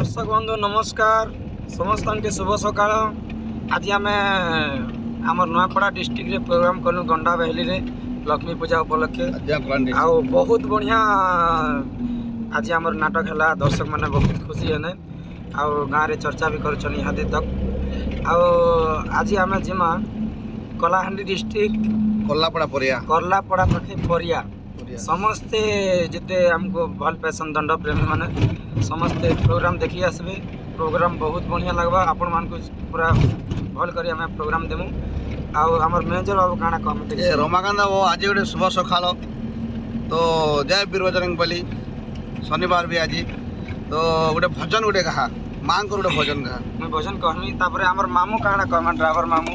दर्शक बंधु नमस्कार समस्त के शुभ सकाल। आज आम आम नुआपड़ा डिस्ट्रिक्ट रे प्रोग्राम कलु गंडा बहेली रे लक्ष्मी पूजा उपलक्षे आ बहुत बढ़िया आज आम नाटक है। दर्शक मैंने बहुत खुशी है गाँव रे चर्चा भी कर तक आज आम जिमा कलाहांडी डिस्ट्रिक्ट करलापड़ा पाखे परिया समस्ते जिते हमको भल पैसन दंड प्रेमी माने समस्ते प्रोग्राम देखी आसबे। प्रोग्राम बहुत बढ़िया लगवा आपण मान को पूरा भल करी हमें प्रोग्राम देमु। आमर मैनेजर बाबू काना कमेंट रमाकांत वो आज गोटे शुभ सकाल तो जय वीर बजरंग बली शनिवार भी आज तो गोटे भजन गोटे कहा माँ को गोटे भजन कहा मैं भजन कहमी तापर आमर मामू काना कमेंट ड्राइवर मामू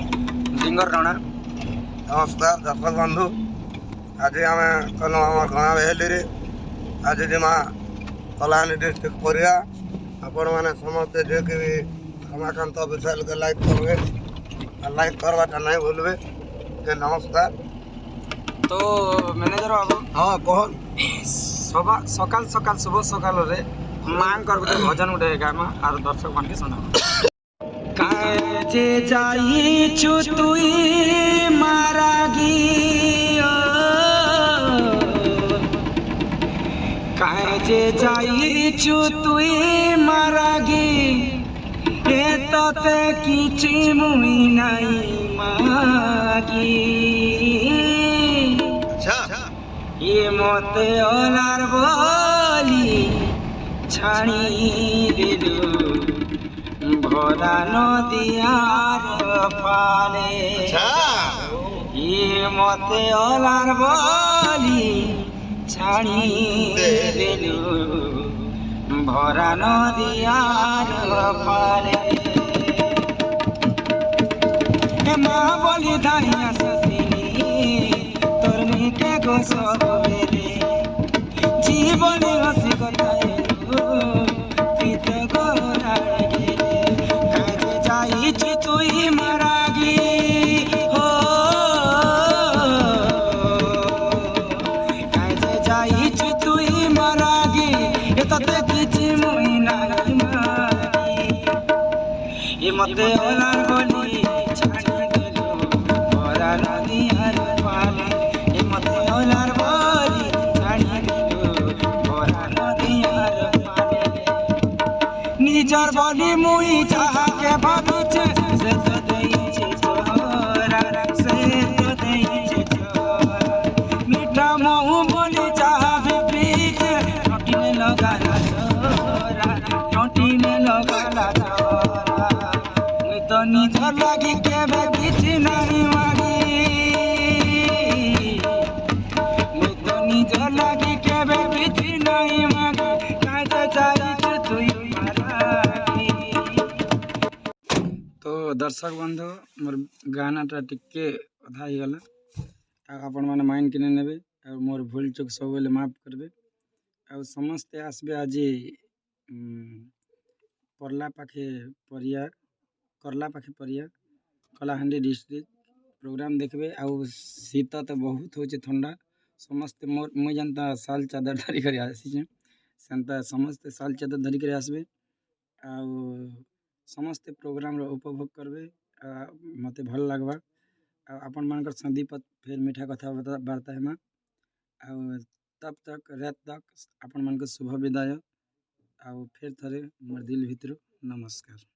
डिंगर राणा। नमस्कार दर्शक बंधु आज आम कल आम गणा बेहली आज जिमा कलाहांडी डिस्ट्रिक्ट परिया आपण मैंने समस्ते जे कि भी रमाकांत विशाल के लाइक करेंगे लाइक करवाटा नहीं भूलबे। नमस्कार तो मैनेजर बाबू हाँ कह सभा सकाल सकाल शुभ सकाल रे माँ गोटे भजन गोटे गामा और दर्शक मान के सुना काजे जाई छु तुई मारागी काजे जाई छु तुई मारागी ए तते किछि मुई नाई मागी ये मते ओलार बोली छाणी दिलु भरा नदियार पाले ये मते ओलार बोली छाणी दिलु भरा नदियार पाले माँ बोली धाइया ससिनी तोरनी के गो सब बेले जीवन हसी कथाए प्रीत गोरा गेले काजे जाई छि तुई मारागी हो काजे जाई छि तुई मारागी ए तते किछि मुई नाई मागी ए मते ओलार बोली छाणी देलु भरा नदियार पाले ए मते ओलार बोली छाणी देलु भरा नदियार पाले निजर बोली मुई चाहा के भाबिछे से तो देई छे तोरा से तो देई छे तोरा मीठा महू बोली चाहा पीछे टोटीने लगाला तोरा टोटीने लगाला तोरा मुई तो निजर लागी केबे किछि नाही मागी मुई तो निजर लागी केबे किछि नाही मागी काजे जाई छु तुई मारागी। तो दर्शक बंधु मोर गानाटा टिके अधा ही गला आपण माने माइंड किने नेबे और मोर भूल चूक सब बेले माफ करबे और समस्ते आसबे आज करला पाखे परिया कलाहांडी डिस्ट्रिक्ट प्रोग्राम देखबे आउ शीत तो बहुत होचे ठंडा समस्ते मोर मुई जानता साल चादर धरी कर आसी सेंता समस्ते साल चादर धरी कर आसबे आउ समस्ते प्रोग्राम रो उपभोग करबे मते भल लागबा आपण मानकर संदीप फिर मीठा कथा वार्ता हेमा तब तक रात तक आपण मान शुभ विदाय आउ फिर थरे मोर दिल भितर नमस्कार।